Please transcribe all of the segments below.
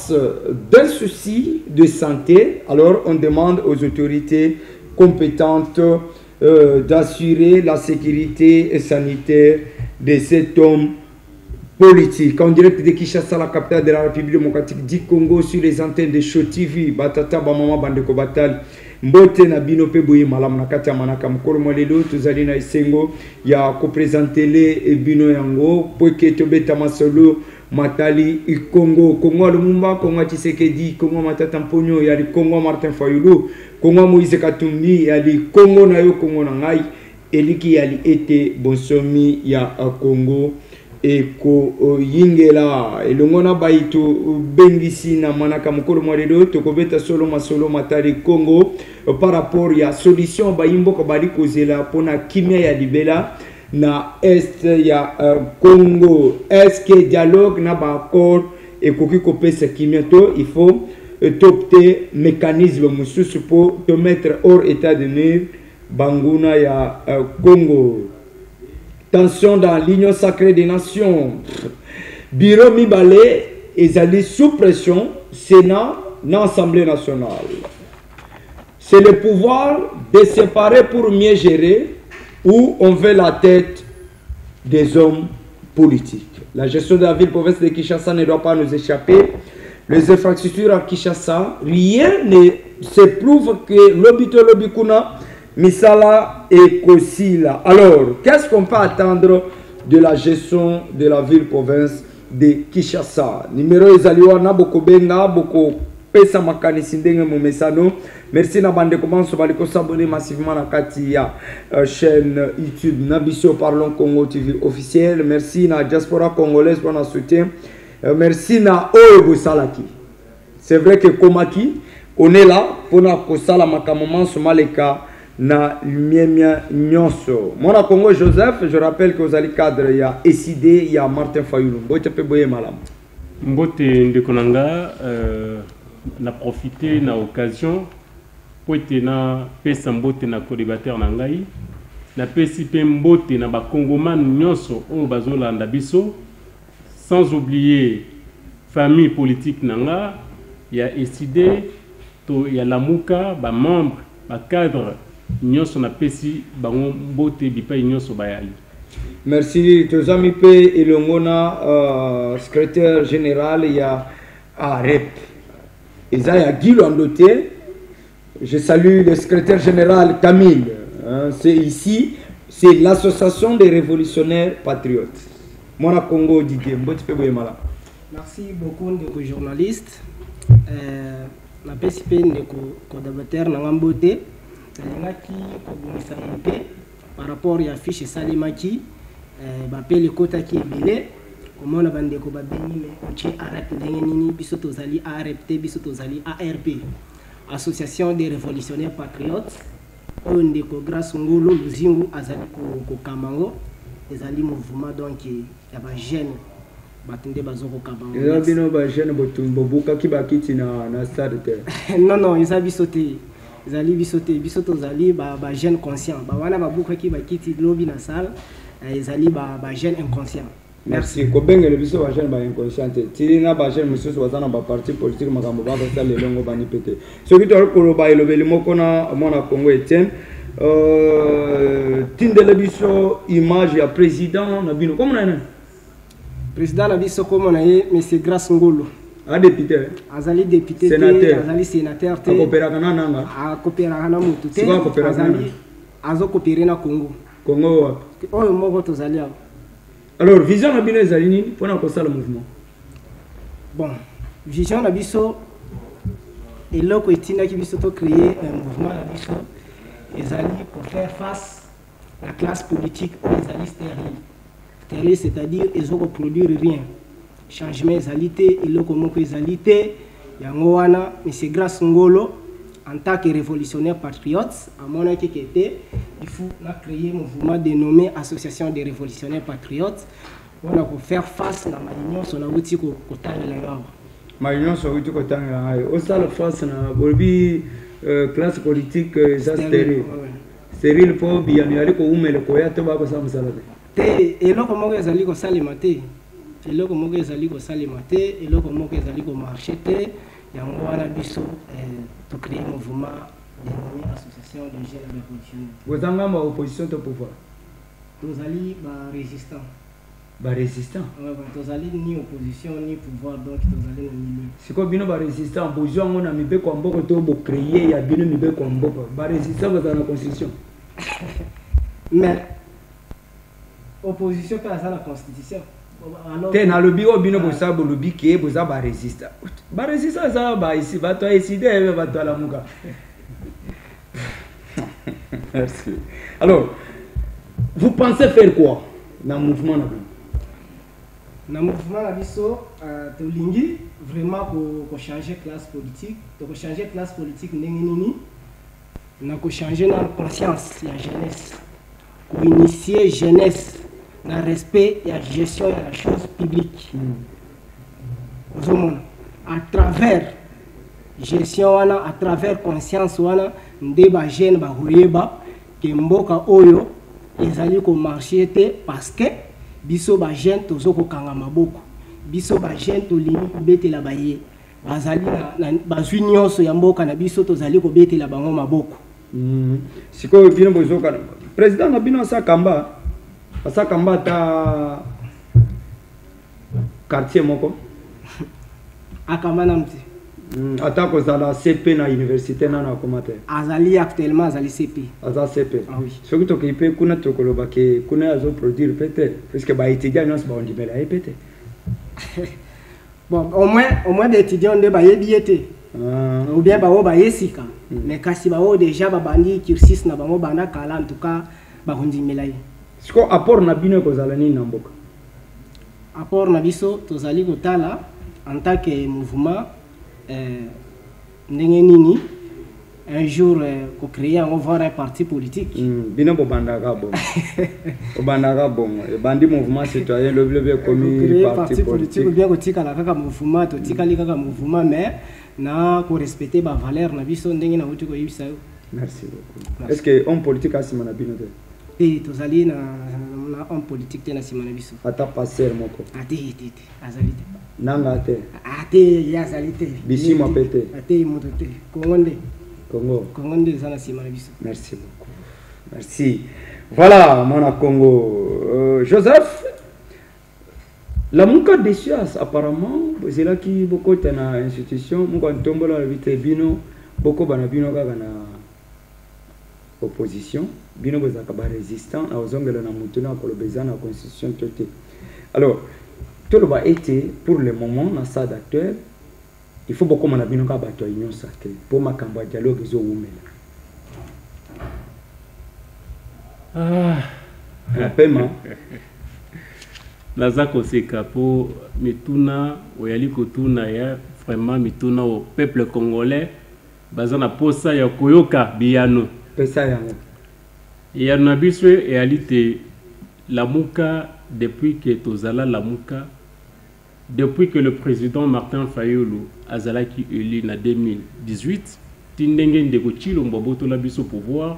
face d'un souci de santé, alors on demande aux autorités compétentes d'assurer la sécurité sanitaire de cet homme politique. En direct de Kinshasa, la capitale de la République démocratique du Congo, sur les antennes de Show TV, Batata Bamama Bandeko Batal, Mbote na bino pe boye malam na kati ya manaka mokolo molelo tozali na esengo ya ko présenter e bino yango po ke tobeta masolo matali i Congo Lumumba, Congo Tshisekedi, Congo Matata Mponyo ya Congo Martin Fayulu, Congo Moïse Katumbi ya Congo na yo Congo na ngai eliki ya ete bonsomi ya Congo eko yingela elongona baitu bengisi na manaka mokolo mwarelo tokobeta solo masolo matari Congo par rapport ya solution bayimbo ko bali kozela pona kimia ya libela na est ya Congo. Est-ce que dialogue na ba accord ekoki kopesa kimia to il faut topter mécanisme mususu pour te mettre hors état de nuire banguna ya Congo. Tension dans l'Union sacrée des nations. Bureau Mibale est allé sous pression, Sénat, l'Assemblée nationale. C'est le pouvoir de séparer pour mieux gérer où on veut la tête des hommes politiques. La gestion de la ville-province de Kinshasa ne doit pas nous échapper. Les infrastructures à Kinshasa, rien ne se prouve que l'obito l'obikuna Misala et Kosila. Alors, qu'est-ce qu'on peut attendre de la gestion de la ville-province de Kinshasa? Numéro Ezaliwa na boko benga boko pesa makanisi ndenge momesano. Merci na bande commence baliko s'abonner massivement na kati ya chaîne YouTube Nabiso Parlons Congo TV officiel. Merci na diaspora congolaise pour notre soutien. Merci na Oego Salaki. C'est vrai que Komaki, on est là pour na kosala makamoma somaleka na lumière nyonso. Mona Congo Joseph, je rappelle que vous allez cadre il y a SID, il y a Martin Fayulu. Mbote pe boye malam. Mbote ndekonanga na profiter na occasion pour être na pesa mbote na co-débatteur na ngai na pesi pe mbote na ba kongoman nyonso o bazolanda biso, sans oublier famille politique nanga ya SID to ya Lamuka ba membre ba cadre nyonso na pesi bango mbote bipai nyonso bayali. Merci tozami pe elongona secrétaire général ya AREP Isaiah Guilo Andoté. Je salue le secrétaire général Camille. C'est ici, c'est l'association des révolutionnaires patriotes. Mona Congo Didier mbote pe boye mala. Merci beaucoup de journalistes. Na pesi pe ndeko collaborateur na ngambote par rapport à fiche Salimaki, le quota qui est belé, comme on a bandé ko babeni mais arrête d'engeni bisoto zali ARP bisoto zali ARP, Association des révolutionnaires patriotes, on ndeko grâce ngolo luzingu azali ko kamango, ezali mouvement donc ya ba jeune batende bazoko kamango. Ezali bino ba jeune botumbo buka ki bakiti na stade. Non, ils habitent sauté. Zali bisoto zali ba jeune conscient ba wana ba buka ki ba kiti lobby na salle zali ba jeune inconscient. Merci ko bengele biso ba jeune ba inconscient tirina ba jeune mususu wazana ba parti politique makambo ba ba sale longo bani pete so ki to ko ba elobeli moko na mona Congo Etienne tindele biso image ya président na bino comme na président na biso comme na ye monsieur Grace Ngolo. A député. Azali député. Sénateur. Azali sénateur. A coopérer kana nanga. A coopérer kana mutu. C'est quoi coopérer kana? Azo coopérer na Congo. Congo wapi? Oh moko tozali awa. Alors vision na bino ezali nini pona ko sala mouvement? Bon, vision na biso eloko etina ki biso to créer un mouvement na biso ezali pour faire face à la classe politique ezali stérile. Stérile c'est-à-dire ezoko produire rien. Changement ezalité et loko moko ezalité yango wana monsieur Grace Ngolo en tant que révolutionnaire patriote à mon avis qui était il faut créer un mouvement dénommé Association des révolutionnaires patriotes on a pour faire face à la union son outil ko tangela ngawa ma union so outil ko tangela ngawa au sala face na bolbi classe politique stérile stérile pour bien yali ko umele ko ya to ba ko samsala te eloko moko ezali ko salema te eloko moko ezali kosalema te, eloko moko ezali komarche te, yango wana biso tocrée mouvement dénommé association de jeunes révolutionnaires. Vous avez ma opposition au pouvoir. Tozali ba résistant. Ba résistant. Ouais, tozali ni opposition ni pouvoir, donc tozali na milieu. C'est quoi bino ba résistant opposition on a mis be kwa mboko to bo créer ya bino mi be kwa mboko. Ba résistant dans la constitution. Mais opposition pas à la constitution. Te na lobby o bino bosa bo lobby ke bosa ba résistant. Ba résistant ça ba ici ba to décider ba to la muka. Merci. Alors, vous pensez faire quoi dans le mouvement? Dans le mouvement, tolingi vraiment pour changer classe politique. Pour changer classe politique, pour changer notre conscience, la jeunesse. Pour initier jeunesse dans le respect et la gestion de la chose publique. À travers gestion, à travers conscience, ndeba jeune ba hoyeba ke mboka oyo ezali ko marcher te parce que biso ba jeune tozo ko kanga maboko biso ba jeune to lingi ko betela baye bazali na bazwi nyonso ya mboka na biso tozali ko betela bango maboko. Siko bino bozoka président na bino sa kamba ta quartier moko akamba na mti Attaque aux la CP na université na komate. Azali actuellement azali CP. Aza CP. Ah oui. Ce que tu peux kuna to koloba ke kuna azo produire peut-être parce que ba étudiant non ba on dit mais là peut-être. Bon au moins des étudiants de ba yebiete. Ou bien ba o ba yesika. Mais kasi ba o déjà ba bandi cursus na bango banda kala en tout cas ba on dit mais là. Ce que apport na bino ko zalani na mboka. Apport na biso to zali kotala en tant que mouvement un jour qu'on crée on va un parti politique. Bino bobandaka bon. Bobandaka bon. Bandi mouvement citoyen le commis parti politique bien ko tika la kaka mouvement to tika li kaka mouvement mais na ko respecter ba valeur na biso ndenge na uti ko yibisa. Merci beaucoup. Est-ce que homme politique a simana bino te? Et to zali na homme politique te na simana biso. Ata passer moko. Ate azali te. Nanga te. Ate ya salite. Bisi mo pété. Ate moto te. Kongonde. Congo. Sana simana biso. Merci beaucoup. Merci. Voilà, mon Congo. Joseph, la muka de sciences apparemment, c'est là qui beaucoup dans institution, muka ntombola la vite bino, beaucoup bana bino kaka na opposition, bino bozaka ba résistant na ozongela na mutuna ko lobeza na constitution toté. Alors, tout le bas été pour le moment dans ça actuel, il faut beaucoup de bino ka bato union sacrée pour ma campagne dialogue zo wumela. Ah, paiement. Naza koseka po mituna oyali kotuna ya vraiment mituna au peuple congolais bazana posa ya koyoka biyano. Pesa yango. Ya na biso e alite la muka depuis que tozala la muka. Depuis que le président Martin Fayulu azalaki élu en 2018, tindenge ndeko chilombo boto la biso pouvoir,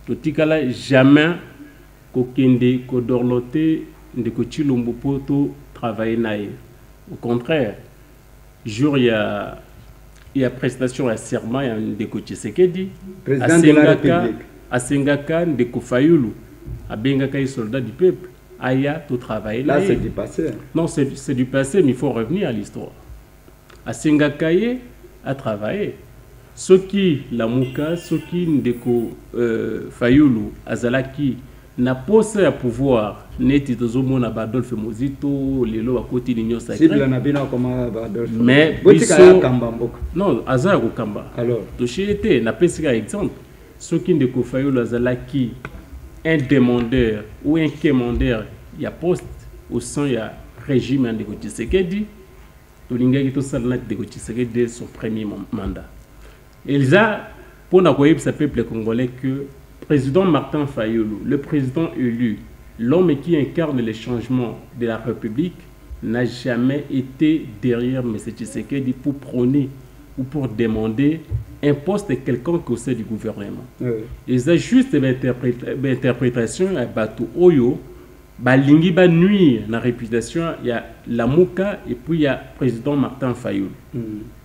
totikala jamais kokende kodorlote ndeko chilombo poto travailler nae. Au contraire, jour il y a prestation à serment ya ndeko Tshisekedi, président de la République. Asengaka ndeko Fayulu, abengaka soldat du peuple. Aya, tout travail là. C'est du passé. Non, c'est du passé, mais il faut revenir à l'histoire. À Singakaye, à travailler. Ce qui, la Mouka, ce qui, Ndeko Fayulu, Azalaki, n'a pas ce pouvoir, n'est-il pas Badolphe Mozito, Lelo, à côté de l'Union sacrée. Mais, non, Azar au Kamba. Alors, Toché était, n'a pas ce exemple. Ce qui, Ndeko Fayulu, Azalaki, un demandeur ou un commandeur, il y a poste au sein du régime de Tshisekedi, de son premier mandat. Il a, pour le peuple congolais, que le président Martin Fayulu, le président élu, l'homme qui incarne les changements de la République, n'a jamais été derrière M. Tshisekedi pour prôner ou pour demander un poste quelconque au sein du gouvernement. Oui. Ils ont juste une interprétation à Batou Oyo, balingi ba nuire na réputation ya Lamuka et puis il y a président Martin Fayulu.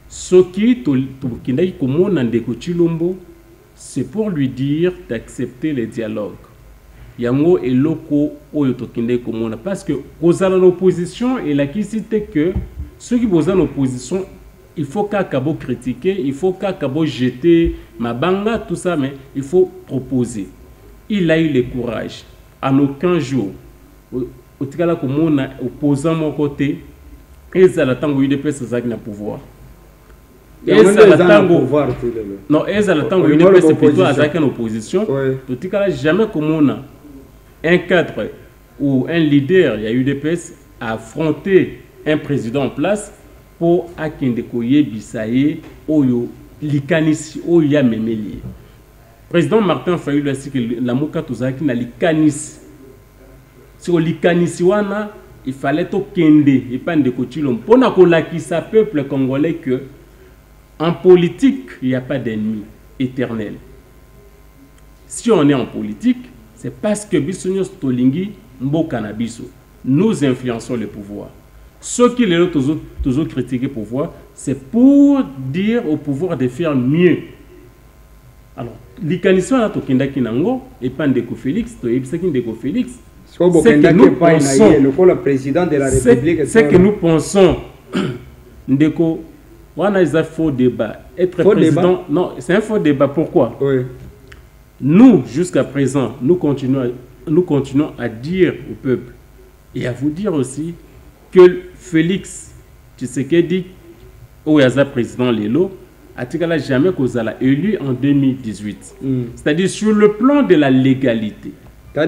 Soki to kindaki komona ndeko Chilombo, c'est pour lui dire d'accepter les dialogues. Yango eloko oyo to kindaki komona parce que kozala l'opposition et la kisite que ceux qui posent en opposition, il faut qu'akabo critiquer, il faut qu'akabo jeter mabanga tout ça, mais il faut proposer. Il a eu le courage en aucun jour au tikala komona opposant mon côté et ça la tango UDPS zaki na pouvoir. Et ça la tango pouvoir non et ça la tango UDPS plutôt azaki en opposition. Au tikala jamais komona un cadre ou un leader il y a UDPS a affronté un président en place pour akende koye bisaye oyo likanisi oyo ya memeli. Président Martin Fayulu a dit que Lamuka tozaki na likanisi. Sur likanisi wana, il fallait to kende et pas de Chilombo. Pour na kolakisa peuple congolais que en politique, il n'y a pas d'ennemi éternel. Si on est en politique, c'est parce que bisonyos tolingi mboka na biso. Nous influençons le pouvoir. Ceux qui les toujours critiquer le pouvoir, c'est pour dire au pouvoir de faire mieux. Alors, likanisi wana to kendaki nango et pas Ndeko Félix, to yebisaki Ndeko Félix. C'est que nous pensons, le président de la République. C'est que nous pensons, Ndeko, on a un faux débat. Être faux président, débat? Non, c'est un faux débat. Pourquoi? Oui. Nous, jusqu'à présent, nous continuons à dire au peuple et à vous dire aussi que Félix Tshisekedi, ou Yaza président Lelo, a jamais causé la élu en 2018. C'est-à-dire sur le plan de la légalité.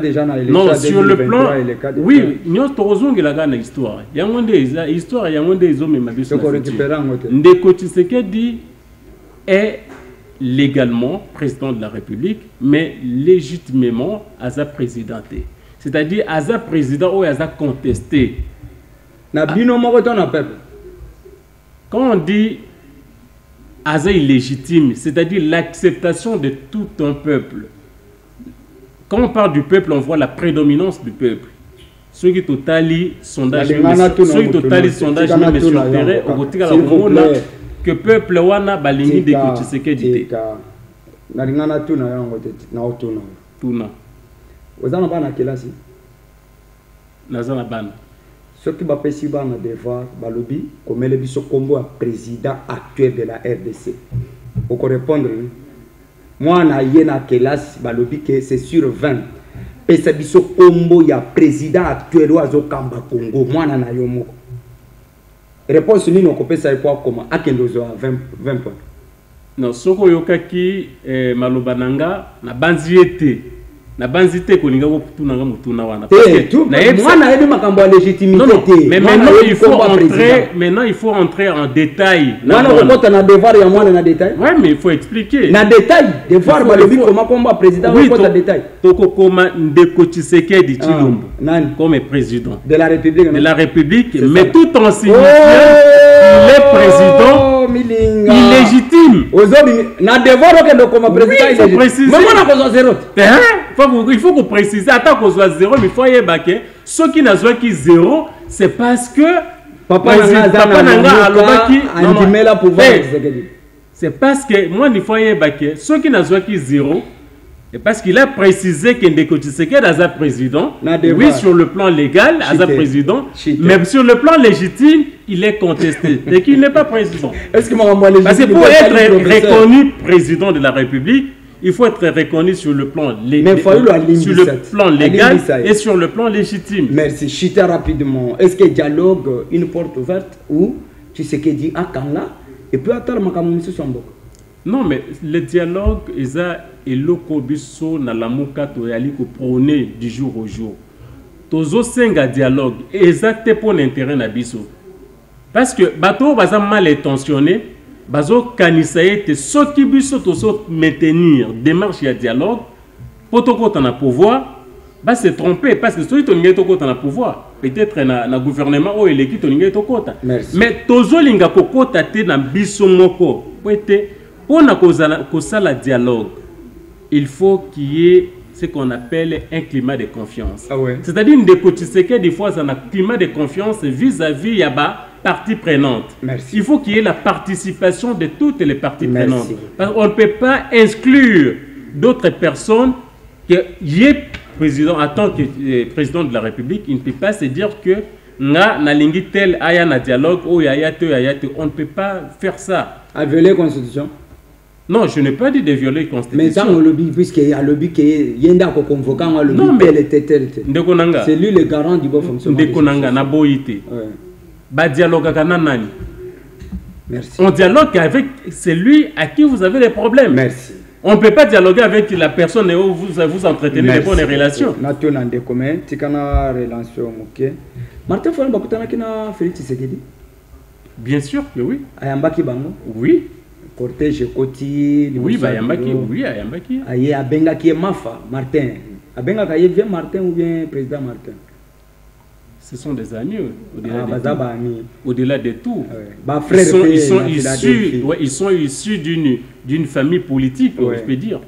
Déjà non, sur le plan, oui, nous avons une histoire. Il y a une histoire, il y a des hommes qui Ndeko Tshisekedi est légalement président de la République, mais légitimement à sa présidenté. C'est-à-dire à sa président ou à sa contesté. Quand on dit à sa illégitime, c'est-à-dire l'acceptation de tout un peuple. Quand on parle du peuple, on voit la prédominance du peuple. Ceux qui totalient sondage, mais sur le terrain, on retire que le peuple wana balingi de Tshisekedi. Nalingana tuna yango tuna. Tuna. Ozana bana kelasi. Nazana bana. Ceux qui bapesi bana devoir balobi comme le biso kombo président actuel de la RDC. Pour répondre. Moi, je suis balobi que c'est sur 20. Et c'est biso kombo ya président actuel oazo kamba Congo. Moi, na yomo. Réponse ni noko pesa kwa comment akendozo à 20 points. Non, soko yokaki malobananga na banziete. Na banzite ko linga ko tunanga mutuna wana. Moi na yebi makambo ya légitimité. Mais maintenant il faut entrer en détail. Wana kokota na devoir ya mwana na détail. Ouais, mais il faut expliquer. Na détail, devoir balobi comment komba président kokota détail. Toko koma Ndeko Tshisekedi Tshilombo comme président de la République. De la République, mais tout en signifiant il est président illégitime. Na devoir que comme président illégitime. Mais moi na ko zéro. Il faut qu'on précise, attends qu'on soit zéro, mais il faut y avoir ceux qui n'ont qui zéro, c'est parce que Papa Nanga c'est parce que moi, il faut y avoir ceux qui n'ont qui zéro, et parce qu'il a précisé qu'il Ndeko Tshisekedi est un président, oui, sur le plan légal, à un président, mais sur le plan légitime, il est contesté, et qu'il n'est pas président. Est-ce que parce que pour être reconnu président de la République, il faut être reconnu sur le plan légal, et sur le plan légitime. Merci. Chita rapidement. Est-ce que dialogue une porte ouverte ou tu sais que dit Akanga et puis attendre makamu Sombo? Non, mais le dialogue est loko biso na lamuka to yali ko prôner du jour au jour. Tozo senga dialogue exact pour l'intérêt na biso. Parce que bateau baza mal intentionné. Bazo kanisaye te soki biso toso maintenir démarche ya dialogue potoko na pouvoir ba se tromper parce que soki tolinga tokota na pouvoir peut-être na gouvernement o eleki tolinga tokota mais tozo linga kokota te na biso moko poete pona kozala dialogue il faut qu'il y ait ce qu'on appelle un climat de confiance. Ah ouais. C'est-à-dire Ndeko Tshisekedi des fois un climat de confiance vis-à-vis Yaba parties prenantes. Merci. Il faut qu'il y ait la participation de toutes les parties Merci. prenantes. Parce qu'on ne peut pas exclure d'autres personnes qu'il y ait président, en tant que président de la République, il ne peut pas se dire que na lingi tel aya na dialogue ou yayate. On ne peut pas faire ça. À violer la Constitution. Non, je n'ai pas dit de violer la Constitution. Mais ça, on lobby, puisqu'il y a un lobby qui est convoquant, le lobby, c'est lui le garant du bon fonctionnement. Ndekonanga na boyité. Ba dialogue kana nani. Merci. On dialogue avec celui à qui vous avez des problèmes. Merci. On ne peut pas dialoguer avec la personne où vous entretenez des bonnes relations. Nathan Ande commun, tikana relation ok. Martin Fayulu bakutana kina Félix Tshisekedi. Bien sûr que oui. Ayambaki bango. Oui. Cortège Koti. Oui, bah Ayambaki. Oui, Ayambaki. Aye abenga qui est Mafa Martin. Abenga kaye bien Martin ou bien président Martin. Ce sont des amis au-delà de tout. Bah, ils sont issus d'une famille politique, je peux dire.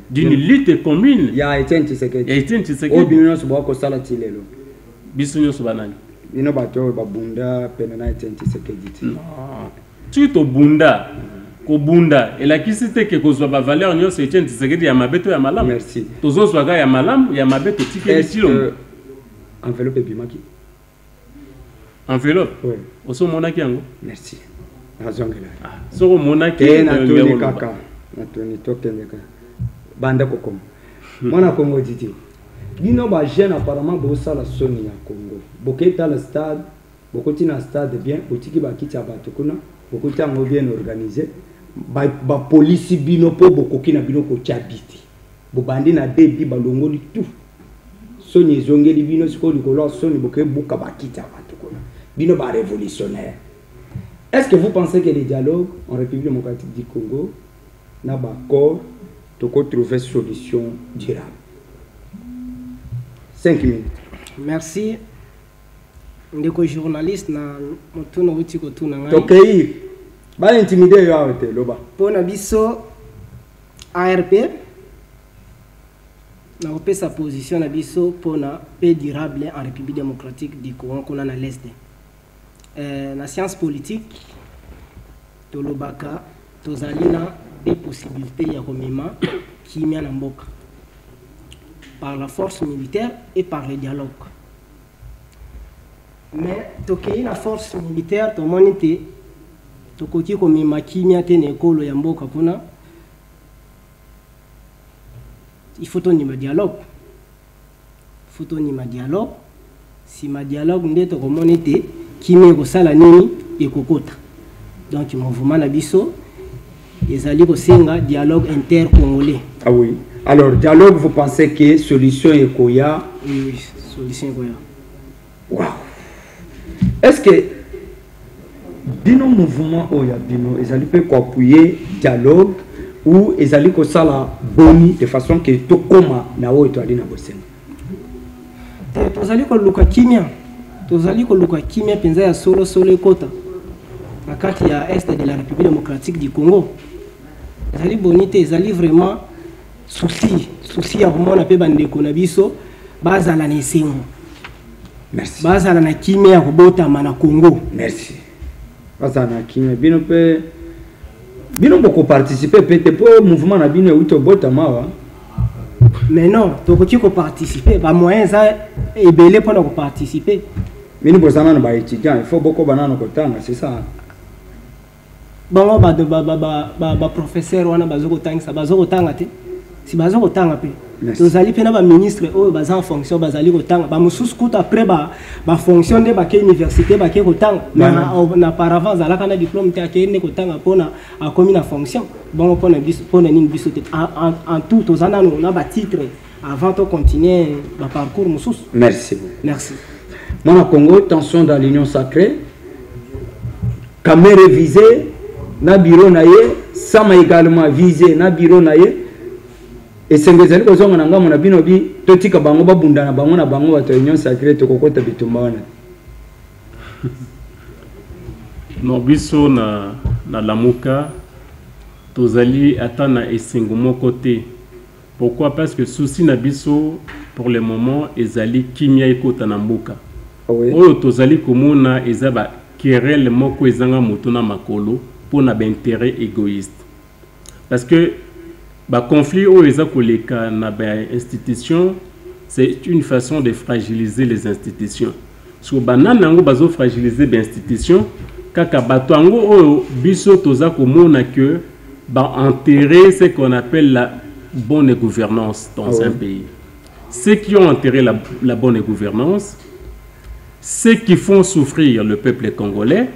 D'une lutte commune. Il y a Etienne Tshisekedi. Tu to bunda. Ko bunda et la kisite ke ko zwa ba valeur nyo c'est Etienne Tshisekedi ya mabeto ya malam. Merci. Tozo zwa ga ya malam ya mabeto tike bitilo. Enveloppe bimaki. Enveloppe. Oui. Oso monaki yango. Merci. Azongela. Ah, soko monaki na toni kaka. Na toni tokendeka. Banda kokoma. Mwana Congo diti. Bino ba jeune apparemment bo sala soni ya Congo. Boketa le stade, bokoti na stade bien, otiki ba kiti abato kuna, bokoti ngo bien organisé. Ba police bino po bokoki na bino ko chabiti. Bobandi na debi balongoli tout. Soni zongeli bino siko likolo soni boke buka ba kiti abato kuna. Bino ba révolutionnaire. Est-ce que vous pensez que les dialogues en République démocratique du Congo n'a pas encore trouver solution durable? 5 minutes. Merci. Ndeko journaliste na mutuna uti ko tuna ngai. Tokei. Ba intimider yo awete loba. Pona biso ARP na opé sa position na biso pona paix durable en République démocratique du Congo qu'on a à l'est. La science politique tolobaka tozalina des possibilités ya komema kimia na mboka par la force militaire et par le dialogue. Mais tokei na force militaire tomoni te tokoki komema kimia te na ekolo ya mboka kuna. Il faut tonima dialogue. Il faut tonima dialogue. Si ma dialogue nde tokomoni te kimia kosala nini ekokota. Donc mouvement na biso ezali kosenga dialogue inter-congolais. Ah oui. Alors dialogue, vous pensez que solution est koya? Oui, solution koya. Wow. Est-ce que bino mouvement oya bino ezali pe ko appuyer dialogue ou ezali ko sala boni de façon que to koma na o to ali na bosenga? Tozali ko luka kimia. Tozali ko luka kimia penza ya solo ekota. Na kati ya est de la République démocratique du Congo. Ezali bonité, ezali vraiment souci ya komona pe bandeko na biso bazala na esengo. Merci. Bazala na kimia ya kobotama na Congo. Merci. Bazala na kimia bino pe bino boko participer peut-être pour mouvement na bino uto botama wa. Mais non, tokoki ko participer ba moyens za ebele pour ko participer. Bino bozana na ba étudiant, il faut beaucoup banana ko tanga, c'est ça. Bango ba professeur wana bazoko tangisa bazoko tanga te si bazoko tanga pe tozali pe na ba ministre o baza en fonction bazali ko tanga ba mususu kuta après ba fonction de ba ke université ba ke ko tanga na paravant zala kana diplôme te ke ne ko tanga pona a komi na fonction bon pona nini biso te en tout tozana na ba titre avant de continuer ba parcours mususu. Merci beaucoup. Merci. Mon Congo, tension dans l'union sacrée, caméra visée, na bureau naye, sama également visé na bureau naye, et c'est que les gens n'ont pas binobi, toti ka bango ba bunda na bango na bango ba union sacrée to kokota bitumba wana. No biso na lamuka tozali atana esengo moko te Pourquoi? Parce que souci nabiso pour le moment ezali kimia ekota na mboka. Oui. Oyo tozali komona ezaba querelle moko ezanga motuna makolo pour na intérêt égoïste. Parce que ba conflit oyo eza koleka na ba institution, c'est une façon de fragiliser les institutions. So banana ngo bazo fragiliser ba institution kaka bato ngo oyo biso toza komona que ba enterrer ce qu'on appelle la bonne gouvernance dans un pays. Ceux qui ont enterré la bonne gouvernance, ceux qui font souffrir le peuple congolais,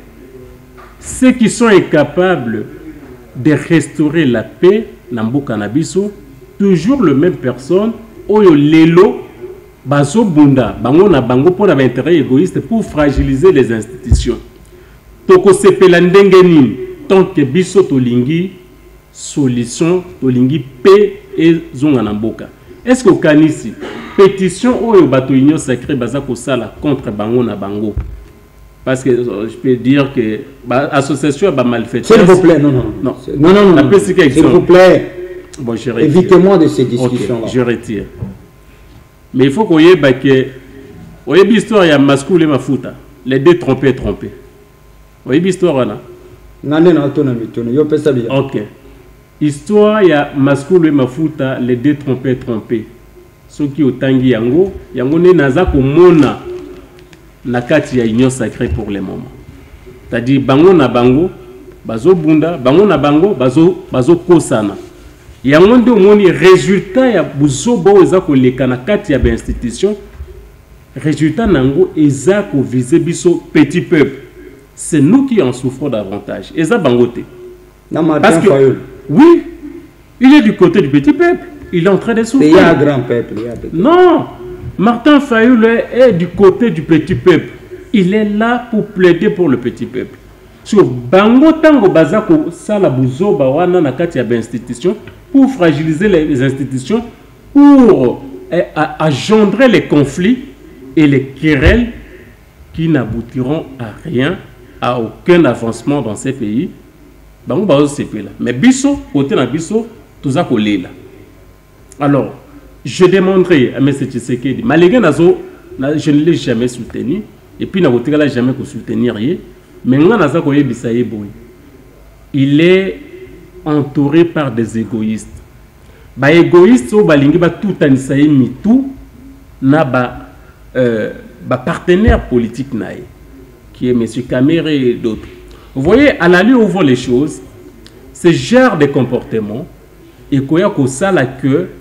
ceux qui sont incapables de restaurer la paix, Nambuka Nabiso, toujours le même personne, Oyo Lelo, Bazo Bunda, Bango na Bango pour un intérêt égoïste pour fragiliser les institutions. Toko Sepelandengeni, tant que Biso Tolingi, solution, Tolingi, paix et Zonganamboka. Est-ce que Kanisi, pétition Oyo Bato Union Sacré Bazako Sala contre Bango na Bango? Parce que je peux dire que l'association a mal fait. S'il vous plaît, non. S'il vous plaît, bon, évitez-moi de ces discussions-là. Okay, je retire. Mais il faut qu'on y ait l'histoire, il y a Mascoul et Mafuta. Les deux trompés. Vous voyez l'histoire là? Ok. Histoire, il y a Mascoul et Mafuta, les deux trompés. Ceux qui ont tangi yango ne naza komona na kati ya union sacrée pour le moment. C'est-à-dire bango na bango bazo bunda, bango na bango bazo kosana. Yango nde omoni résultat ya buzobo eza koleka na kati ya ba institution. Résultat nango eza ko viser biso petit peuple. C'est nous qui en souffrons davantage. Eza bangote. Parce que oui, il est du côté du petit peuple. Il est en train de souffrir. Il y a un grand peuple. Non, Martin Fayoul est du côté du petit peuple. Il est là pour plaider pour le petit peuple. Sur Bango Tango Bazako Sala Bouzo Bawana Nakati ya institution pour fragiliser les institutions, pour engendrer les conflits et les querelles qui n'aboutiront à rien, à aucun avancement dans ces pays. Bango Bazo c'est là. Mais Bisso, côté na Bisso, tout ça collé là. Alors, je demanderai à M. Tshisekedi, malgré Nazo, je ne l'ai jamais soutenu, et puis je ne l'ai jamais soutenir. Mais il est entouré par des égoïstes. Les égoïstes, tout na partenaire politique qui est M. Kamere et d'autres. Vous voyez, à la lueur où vont les choses, ce genre de comportement, et qu'il y a ça la queue,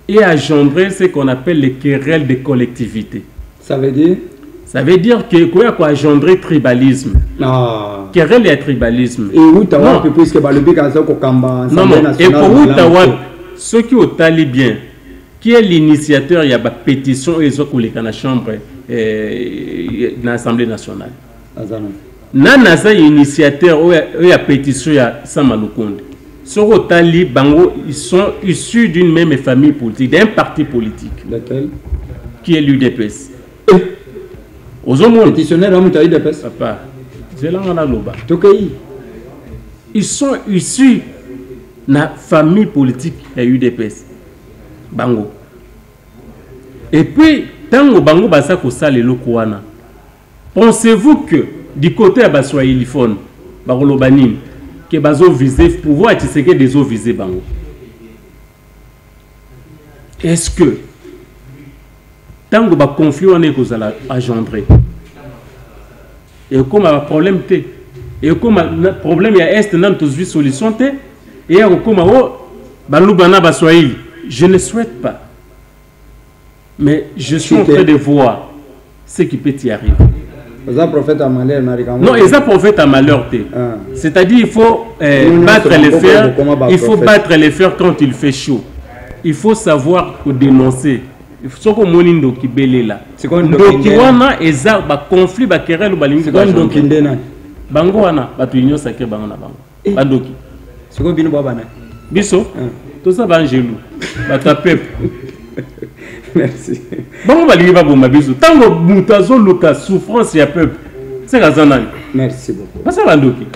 et engendrer ce qu'on appelle les querelles de collectivité. Ça veut dire? Ça veut dire qu'il y a engendrer tribalisme. Ah. Querelle et tribalisme. Et où tu as puisque le but est non. Et pour où tu as ceux qui ont talibien, qui est l'initiateur, il y a une pétition et ils ont dans la chambre de l'Assemblée nationale. Nana initiateur il y a pétition il y a Samalukonde. Ils sont issus d'une même famille politique, d'un parti politique. Lequel? Qui est l'UDPS. Pétitionnaire à l'UDPS. Papa, c'est là on a l'oba. Ils sont issus de la famille politique de l'UDPS. Bango. Et puis, tant que Bango basa ko sale lokwana. Pensez-vous que du côté de Baswahilifone, Barolobanim, que bazo visé pouvoir Tshisekedi des eaux visées bango. Est-ce que tant que ba conflit on est que ça engendrer et comme un problème té et comme un problème il y a est dans tous vie solution té et comme balubana baswahili je ne souhaite pas mais je suis en train de voir ce qui peut y arriver. Non, ils ont prophète à malheur. C'est-à-dire il faut battre les fers. Il faut battre les fers quand il fait chaud. Il faut savoir dénoncer. Il faut que monindo qui belé là. Donc il y a un conflit, un querelle ou balingi. Bango wana, batu union sacré bango na bango. Bandoki. C'est quoi bino babana? Biso. Tout ça va angelou. Bata peuple. Merci. Bon, balingi ba bomba biso. Tango mutazo luka souffrance ya peuple. C'est la zone. Merci beaucoup. Pas ça bandoki.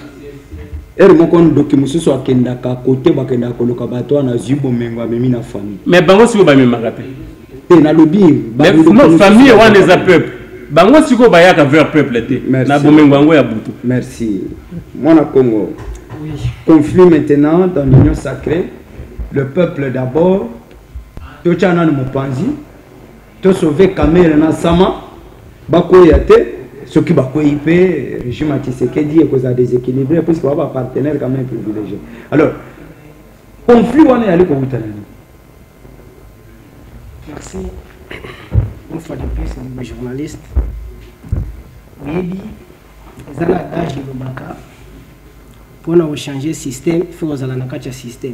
ere moko ndoki mususu akendaka kote bakendaka koluka bato wana zibo mengo amemi na famille mais bango siko bamemaka te te na lobi famille wana eza peuple bango siko bayaka vers peuple te na bomengo yango ya butu. Merci mwana Congo. Conflit maintenant dans l'union sacrée, le peuple d'abord tochana na mopanzi to sauver Kamere na sama bakoya te soki bakoyi pe régime Tshisekedi cause à déséquilibré parce qu'il va avoir partenaire quand même privilégié. Alors conflit wana yali ko utana. Merci. Une fois de plus, les journalistes. Oui, ils ont l'âge de Lubaka. Pour changer le système, il faut que vous ayez un système.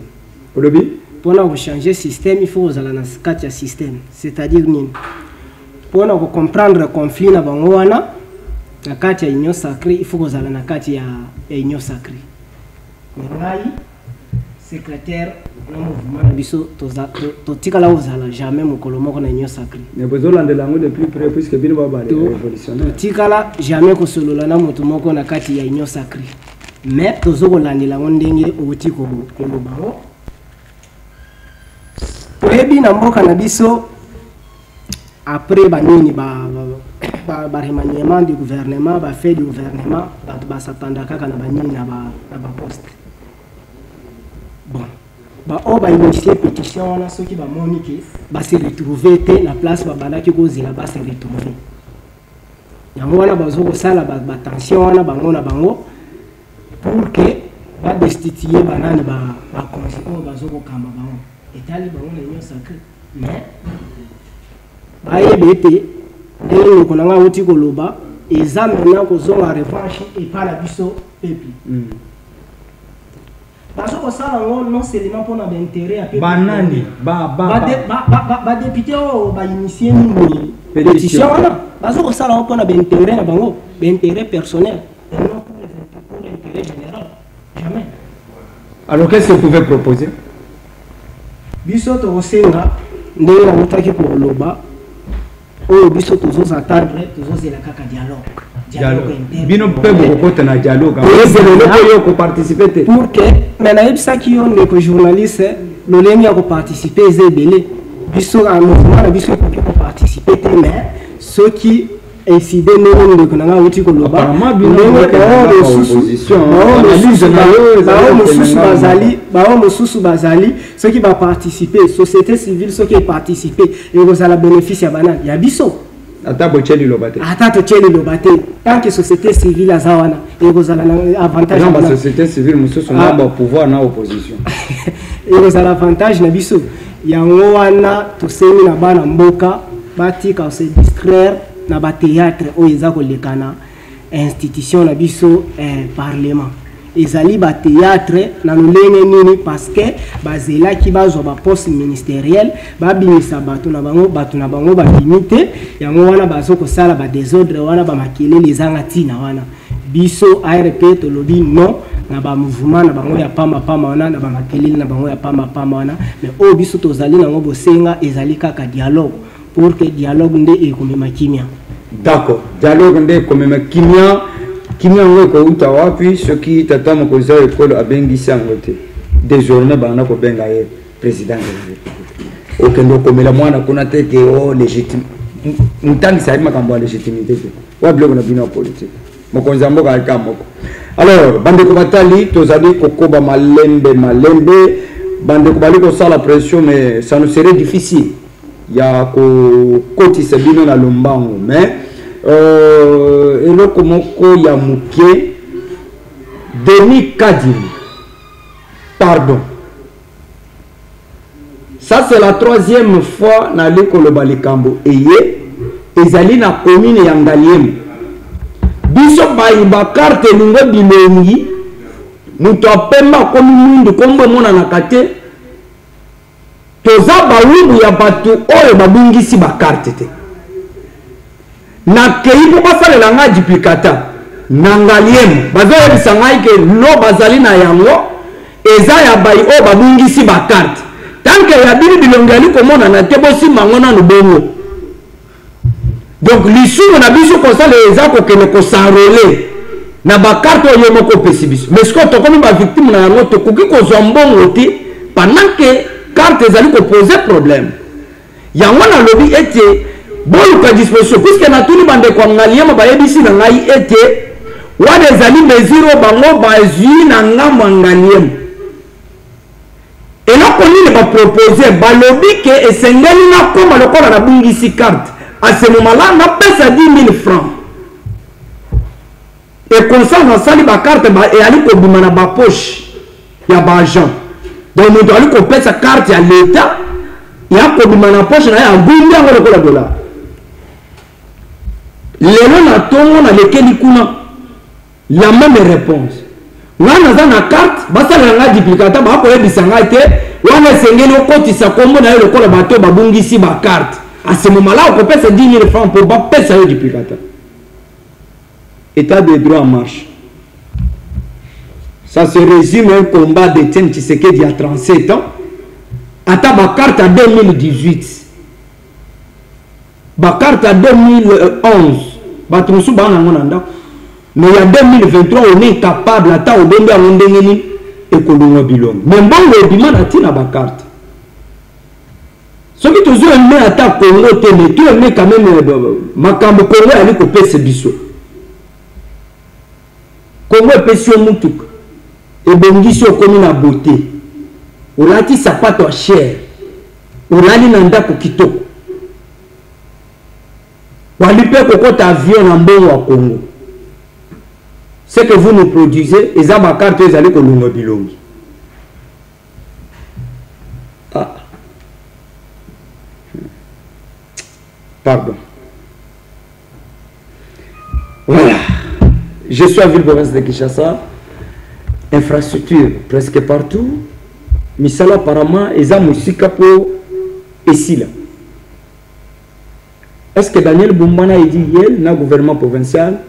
Pour changer le système, il faut que vous ayez un système. C'est-à-dire, pour comprendre le conflit, dans l'union sacrée, il faut que vous ayez une union sacrée. Secrétaire le mouvement biso totikala ozala jamais mokolo moko na union sacrée mais besoin de langue de plus près puisque bino baba révolutionnaire totikala jamais kosolola na moto moko na kati ya union sacrée mais tozokolandela ngo ndenge oti koloba ngo toyebi na mboka na biso après banini ba remaniement du gouvernement ba fait du gouvernement ba s'attendre kaka na banini na ba poste. Bon, on va initier pétition là ceux qui va moniquer va se retrouver la place va bala qui cause là va se retrouver. Yango wana bazo ko sala ba tension wana bango na bango pour que va destituer banane ba conseil bazo ko kamba bango etali bango na union sacrée mais ayebete ndenge ko nanga uti ko loba eza maintenant ko zo la revanche et pas la biso peuple. Parce que ça non seulement pour notre intérêt à banani ba député ba initier une pétition parce que ça pour notre intérêt na bango intérêt personnel et non pour l'intérêt général jamais. Alors qu'est-ce que vous pouvez proposer? Biso to osenga ndenge na mutaki ko loba o biso to zo attendre to zo zela kaka dialogue. Bino peuple kokota na dialogue ko participer pour que maintenant ça qui on les journalistes le lien ko participer zebele biso en mouvement biso ko participer mais ceux qui incident non ko na uti ko loba apparemment bino opposition mosusu bazali ceux qui va participer société civile ceux qui participer et vous allez bénéficier banane ya biso ata bocheli lobate tant que société civile azawana et vous allez avantage non la société civile mususu na ba pouvoir na opposition et vous allez avantage na biso yango wana to semi na bana mboka batika se distraire na ba théâtre o eza ko lekana institution na biso parlement ezali ba théâtre na lolenge nini parce que bazela ki bazwa ba poste ministériel ba binisa bato na bango ba limité yango wana bazoko sala ba désordre wana ba makele les angatina wana biso ARP to lobi non na ba mouvement na bango ya pamba wana na ba makele na bango ya pamba wana mais o biso to zali na ngo bosenga ezali kaka dialogue pour que dialogue nde ekomema kimia. D'accord, dialogue nde ekomema kimia. Kimia ngo ko uta wapi soki tata mokoza ekolo abengisi angote désormais bana ko benga ye président de la République okendo komela mwana kuna teke o légitime mutangi sa makambo ya légitimité te wa bloc na bino politique mokonza mboka akamoko. Alors bande ko batali tozali kokoba malembe bande ko bali ko sala pression mais ça nous serait difficile ya ko kotisa bino na lombango mais eloko moko ya muke Denis Kadimi pardon ça c'est la 3e fois na lekoloba likambo eye ezali na commune ya Ngaliemu biso bayiba carte lingo bilengi muto apemba komi mwindu kombo mona na kate toza bawubu ya bato oyo babungisi ba carte te na kei po basalela nga duplicata na Ngaliemu bazoyebisa ngai ke lo bazali na yango eza ya bai o babungisi ba carte tanke ya bili bilongi ali komona na te bosimba ngo nanu bongo donc lisumu na biso kosala eza kokende kosanrole na ba carte yo moko pesibiso mais ce que to comme ba victime na yango to koki ko zombongo te pendant que carte ezali ko poser problème yango na lobby ete boluka disposition puisque na tuni bande kwa ngaliema ba yebisi na ngai ete wana ezali mesure bango ba zui na ngamba ngaliema eloko nini ba proposer ba lobby ke esengeli na koma lokola na bungisi carte à ce moment-là na pesa 10 000 francs et comme ça on a sali ba carte et ali ko bima na ba poche ya ba agent donc on doit ali ko pesa carte ya l'état ya ko bima na poche na ya gundi ngo lokola dollar lelo na tongo na lekeli kuna la même réponse wana za na carte basala nga duplicata ba ko yebisa nga te wana sengeli okotisa kombo na yo lokola bato babungisi ba carte à ce moment-là on peut payer 10 000 francs pour pas payer ça duplicata. État de droit en marche. Ça se résume à un combat d'Étienne Tshisekedi il y a 37 ans. Ata ba carte à 2018. Ba carte à 2011. Ba trusu ba na ngona. Mais il y a 2023 on est capable ata obembe a ndengeni ekolongo bilongo. Mais mbongo obima na tina ba carte. Ce qui te dit un attaque Congo mais tu es quand même makambo Congo ali ko pese biso. Congo pese mutuk. Et bongiso comme na beauté. Olati sapato cher. Olali nanda ko kitoko. Wali pe kokota avion na mbongo wa Congo. Ce que vous nous produisez, les ma carte ils allaient ko lungo bilongi. Ah. Pardon. Voilà. Je suis à Ville-Province de Kinshasa. Infrastructure presque partout. Misala apparemment, ils ont aussi capo ici là. Est-ce que Daniel Boumbana a dit hier, dans le gouvernement provincial,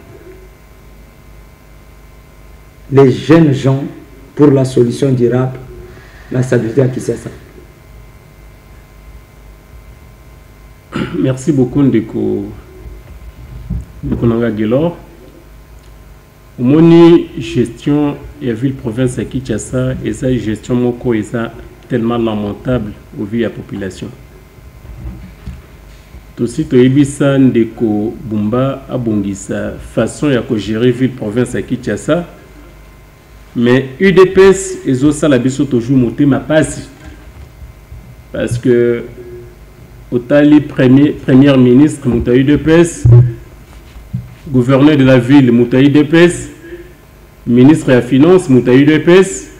les jeunes gens pour la solution durable, la stabilité à Kinshasa? Merci beaucoup Ndeko Nanga Gelor. Moni gestion et ville province à Kinshasa et sa gestion moko est tellement lamentable au vu de la population. Aussi to ebisa Ndeko Bumba abongisa façon ya ko gérer ville province à Kinshasa. Mais UDPS ezo sala biso toujours monter ma passe parce que Otali premier ministre Moutaï UDPS, gouverneur de la ville Moutaï UDPS, ministre de la finance Moutaï UDPS,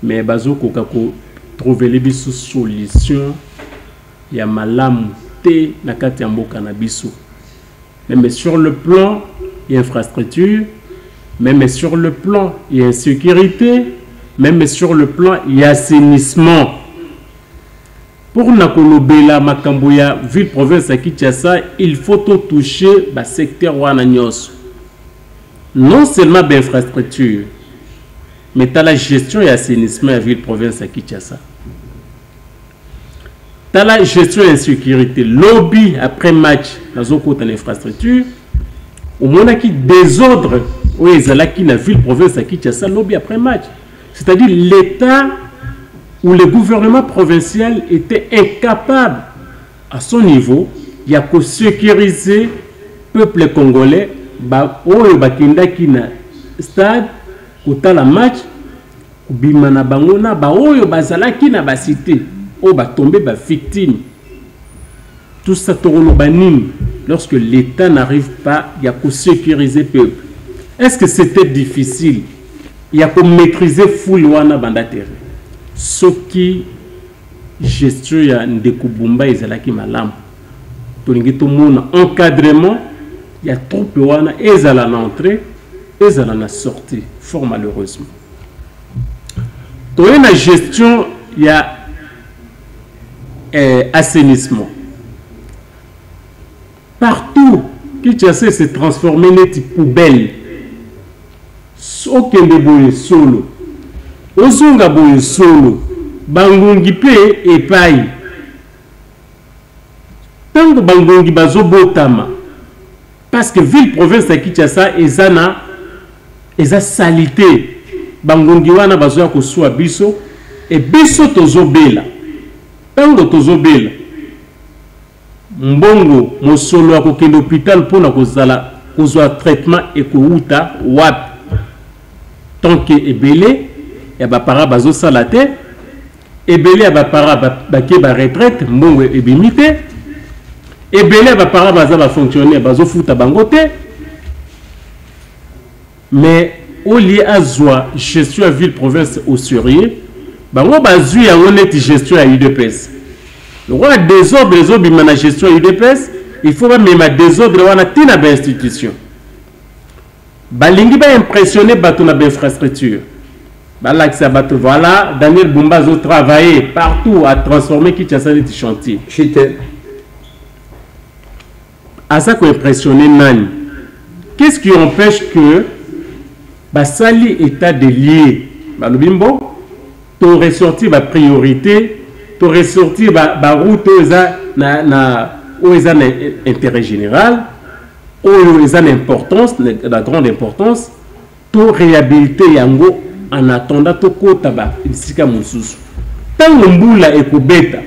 mais bazo kokako trouver les biso solution ya malamu te na kati ya mboka na biso. Même sur le plan et infrastructure, même sur le plan et insécurité, même sur le plan et assainissement. Pour Nakolobela Makamboya, ville province à Kinshasa, il faut toucher le secteur Wananyos. Non seulement l'infrastructure, mais tu as la gestion et l'assainissement à ville province à Kinshasa. Tu as la gestion et l'insécurité. Lobby après match dans un côté d'infrastructure. Au moins qui désordre où ils ont la ville province à Kinshasa, lobby après match. C'est-à-dire l'État où le gouvernement provincial était incapable à son niveau, il y a que sécuriser le peuple congolais, oyo bakinda kina stade, kotala match, bimana bangona, oyo bazala kina ba cité, oyo ba tomber ba victime. Tout ça banine lorsque l'État n'arrive pas, il y a que sécuriser le peuple. Est-ce que c'était difficile? Il y a que maîtriser foule wana banda terre. Ce qui gestion ya Ndeko Bumba ezalaki malamu tolingi to mona encadrement ya troupe wana ezala na entrée ezala na sortie fort malheureusement to na gestion ya assainissement partout Kinshasa s'est transformé en poubelle okende boye solo ozonga boye solo bangongi pe epai tango bangongi bazobotama parce que ville province ya Kinshasa ezana eza salité bangongi wana bazoya kosuwa biso et biso tozobela tango tozobela mbongo mosolo akokende hôpital mpona kozwa traitement ekouta wapi tant que ebele ya bapara bazosala te ebele ya bapara bake baretraite mbongo ebimi te ebele ya bapara baza bafonctionnaire bazofuta bango te mais au lieu azwa gestion ya ville province au sérieux bango bazwi yango neti gestion ya UDPS le roi désordre ezobima na gestion ya UDPS il faut bamema désordre wana tina bainstitution balingi baimpressionne bato na bainfrastructure balakisa bato voilà Daniel Bumba azo travailler partout à transformer Kinshasa neti chantier aza koimpressionne nani. Qu'est-ce qui empêche que basali état de lié balobimbo to ressortir ba priorité to ressortir ba route na intérêt général ou eza importance la grande importance to réhabiliter yango en attendant to kota ba bisika mosusu tango mbula ekobeta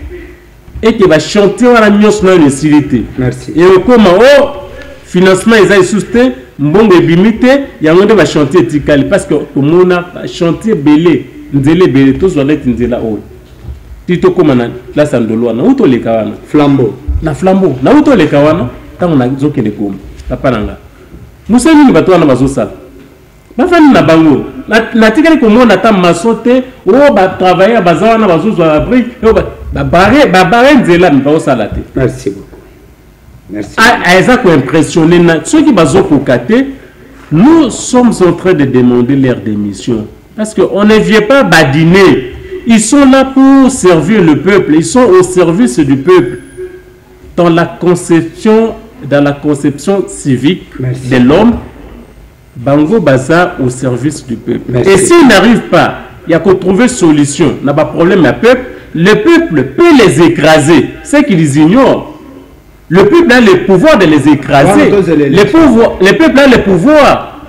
et que va chanter wana nyonso na lesilité merci et comment financement eza susté mbongo ebimite yango nde ba chantier etikali parce que tomona chantier belé nzele belé tozwa neti nzela oyo tito koma na place andolo wana utoleka wana flambeau na utoleka wana tango na zokende goma papa nanga museni ni bato wana bazosala bafani na bango natikali komona ta masote o ba travailler baza wana bazozwa abri ba barre nzela bazosala te. Merci beaucoup. Merci. Aïsa ko impressionné ceux qui bazokokate nous sommes en train de demander leur démission parce que on ne vient pas badiner, ils sont là pour servir le peuple, ils sont au service du peuple dans la conception civique. Merci. De l'homme. Bango baza au service du peuple. Merci. Et s'ils n'arrivent pas, il y a qu'à trouver solution. N'a pas problème à peuple. Le peuple peut les écraser. C'est qu'ils ignorent. Le peuple a le pouvoir de les écraser. Le peuple a le pouvoir.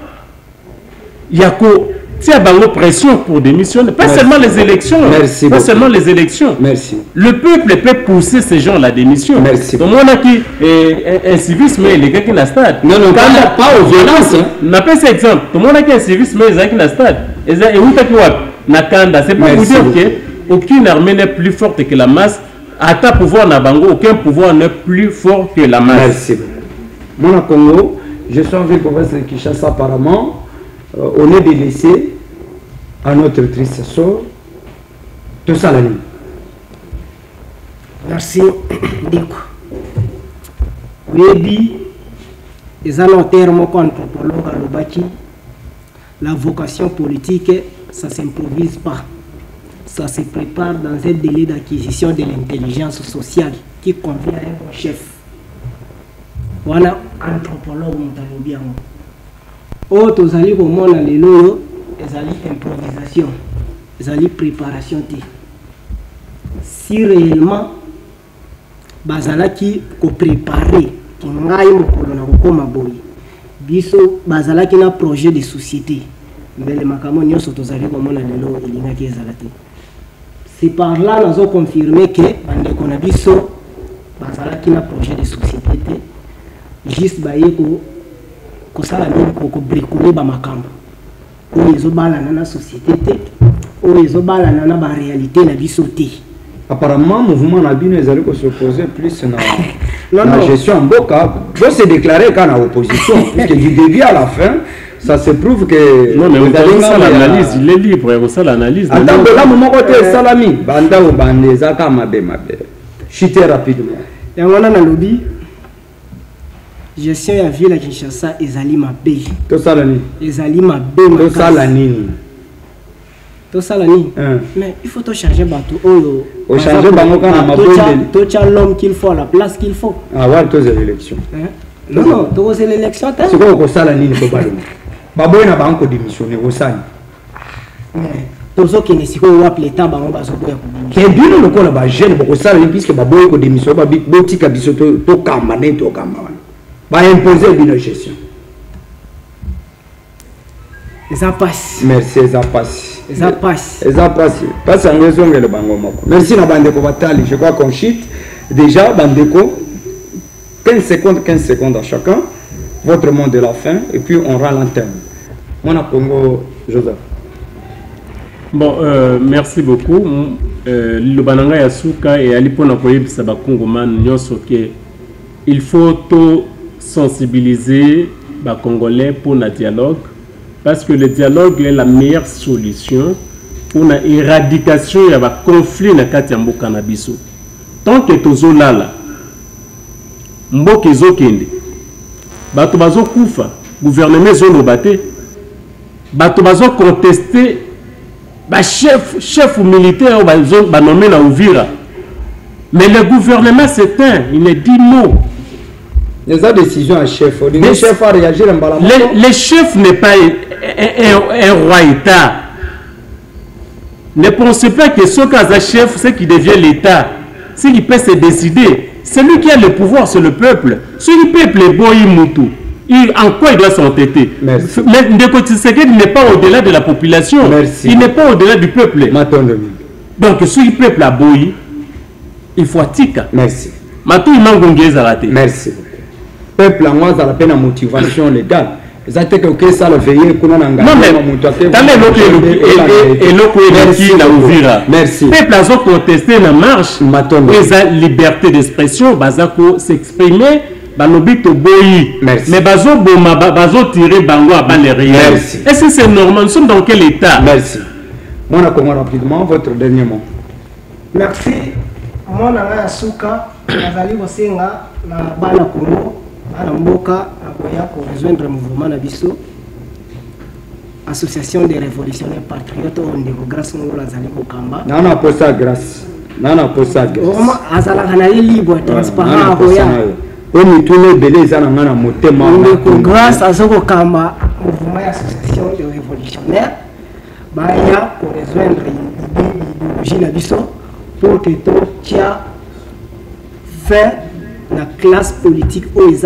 Il y a qu'à bango pression pour démissionner. Pas Merci. Seulement les élections. Merci pas beaucoup. seulement les élections. Merci. Le peuple peut pousser ces gens à la démission. Merci. Comme on a qui un civisme, les gars qui n'a stade. Non, pas aux violences. On pas cet exemple. Tout le monde a qui un civisme, les gars qui n'a stade. Et où t'as quoi? Nakanda. C'est pas vous dire qu'aucune armée n'est plus forte que la masse. À ta pouvoir na bango, aucun pouvoir n'est plus fort que la masse. Merci. Mon Congo, je suis en ville province de Kinshasa apparemment. On est délaissé à notre triste sort. Tout ça la nuit. Merci. Oui, les annotaires, mon anthropologue à l'Obaki, la vocation politique, ça ne s'improvise pas. Ça se prépare dans un délai d'acquisition de l'intelligence sociale qui convient à un bon chef. Voilà, anthropologue, mon bien. Oh, tu as dit au monde, les loyaux, ils ont improvisation, ils ont préparation. Si réellement, bazala qui ko préparé, qui ngai mo kolona ko maboyi, biso bazala qui na projet de société, mais le makamo nyonso to zali ko mona lelo elinga ki ezalate. C'est par là nous avons confirmé que bande ko na biso bazala qui na projet de société, juste baye ko sala ni ko bricoler ba makambo. Oyo ezobala na société te, oyo ezobala na ba réalité na biso te. Apparemment, le mouvement Nabino est allé se poser plus dans la gestion en Boka. Vous se déclarer quand on a opposition. Puisque du début à la fin, ça se prouve que. Non, mais vous avez ça l'analyse, il est libre, vous avez l'analyse. Attends, là, mon côté, Salami, Banda ou Bandé, Zaka, Mabé. Chiter rapidement. Et on a lobby. Gestion ya ville à Kinshasa, Ezali Mabé. Tout ça, l'année. Ezali Mabé. Tout ça, l'année. Tout ça, mais il faut changer bateau. Au changer bateau, tu as l'homme qu'il faut à la place qu'il faut. Ah ouais, tu as l'élection. Non, tu as l'élection. C'est quoi que ça, l'année, il ne faut pas le Baboy n'a pas encore démissionné au Sani. Tous ceux qui ne sont pas l'État, ils vont pas se faire. Qui est bien le col à gêne pour ça, puisque Baboy a démissionné, Botika a dit to Kamane, to Kamane. Va imposer une gestion. ça passe. Merci, ça passe. Ça passe. Ça passe. Passe en raison de le bango moko. Merci na bandeko batali. Je crois qu'on chute déjà bandeko 15 secondes à chacun. Votre mot de la fin et puis on rend l'antenne. Mon Congo Joseph. Bon, merci beaucoup. Le bananga yasuka et alipona koyebisa ba Congomans nyonso ke il faut tout sensibiliser les Congolais pour le dialogue, parce que le dialogue est la meilleure solution pour l'éradication des conflits dans le cannabis. Tant que tu es là, mboka ezokende, bato bazo kufa, gouvernement zolo bate, bato bazo contester, chef militaire ba nommé na Uvira. Mais le gouvernement s'éteint, il ne dit mot. Les décisions à chef. Le chef a réagi en balamant. Le chef n'est pas un roi État. Ne pensez pas que ce cas de chef, c'est qui devient l'État. S'il peut se décider, celui qui a le pouvoir, c'est le peuple. Si le peuple est beau, en quoi il doit s'entêter? Mais Ndeko Tshisekedi n'est pas au-delà de la population. Merci. Il n'est pas au-delà du peuple. Donc, si le peuple a beau, il faut attiquer. Merci. Merci. Peuple en moi, ça la peine à motivation légale. Ça fait que ça le veille qu'on a engagé. Non mais merci. Peuple a contesté la marche. La liberté d'expression, bazako s'exprimer, banobito boyi. Mais bazo boma, bazo tirer bango à balle réelle. Est-ce que c'est normal? Nous sommes dans quel état? Merci. Mon accord rapidement, votre dernier mot. Merci. Mon nanga Yasuka, nazali kosenga na bana Congo, bana mboka akoya ko rejoindre mouvement na biso. Association des révolutionnaires patriotes on ndeko grâce ngolo azali kokamba. Nana posa grâce. Nana posa grâce. Oma azala kana libre transparent akoya. Omi tune belé za na ngana motema. Ndeko grâce azoko kamba mouvement association des révolutionnaires. Baya ko rejoindre l'idéologie na biso. Pour que tout tia fait la classe politique où ils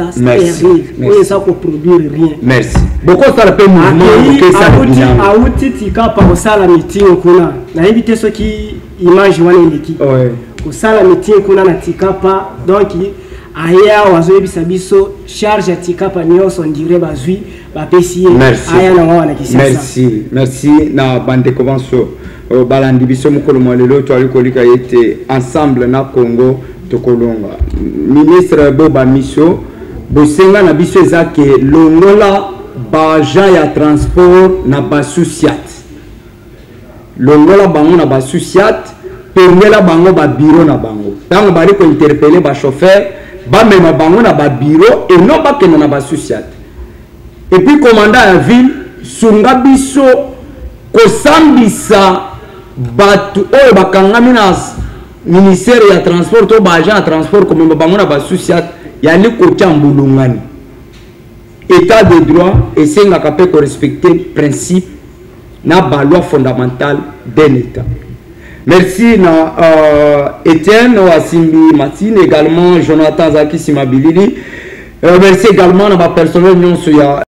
ont pour produire rien. Merci. Beaucoup ça le mouvement que ça a outil tika par ça la meeting kuna na éviter ceux qui image wana l'équipe. Pour ça la meeting kuna na tika pas donc aya wazo ebisa biso charge tika pa nyonso ndire bazui ba pesier aya na wana kisasa. Merci na bande convention. Balandi biso mukolo malelo to alikolika yete ensemble na Congo tokolonga ministre Boba Miso bosenga na biso ezake longola baja ya transport na basusiat longola bango na basusiat permela bango ba bureau na bango tango bari ko interpeller ba chauffeur ba mema bango na ba bureau et non ba kena na basusiat et puis commandant ya ville sunga biso kosambisa batu oyo bakangami na ministère ya transport to ba agent ya transport comme bango na basusiat ya li kotia mbulungani état de droit et sengaka pe ko respecter principe na ba loi fondamentale d'un état. Merci na Etienne Wasimbi Martine également Jonathan Zaki Simabilili. Merci également na ba personnel nyonso ya